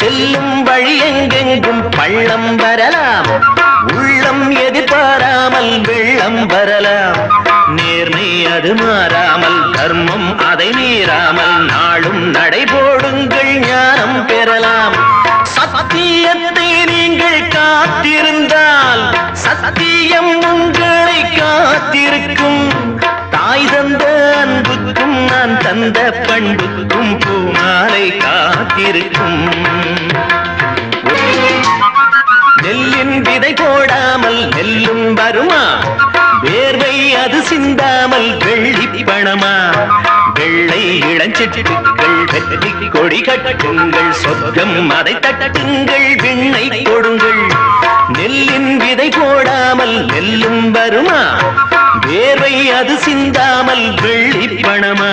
செல்லும் வழி எங்கெங்கும் பள்ளம் வரலாம், உள்ளம் எதிர்பாராமல் வெள்ளம் வரலாம். நேர்மை அது மாறாமல், தர்மம் அதை மீறாமல், நாளும் நடைபோடுங்கள் ஞானம் பெறலாம். சத்தியத்தை நீங்கள் காத்திருந்தால் சத்தியம் உங்களை காத்திருக்கும். தாய் தந்த அன்புக்கும் நான் தந்த பண்புக்கும் பூமாலை காத்திருக்கும். நெல்லின் விதை போடாமல் நெல்லும் வருமா, வேர்வை அது சிந்தாமல் வெள்ளி பணமா. வெள்ளை இளஞ்சிட்டுக்கள் வெற்றி கொடி கட்டுங்கள், சொர்க்கம் அதை தட்டுங்கள், விண்ணை கொடுங்கள். நெல்லின் விதை போடாமல் நெல்லும் வருமா, வேர்வை அது சிந்தாமல் வெள்ளி பணமா.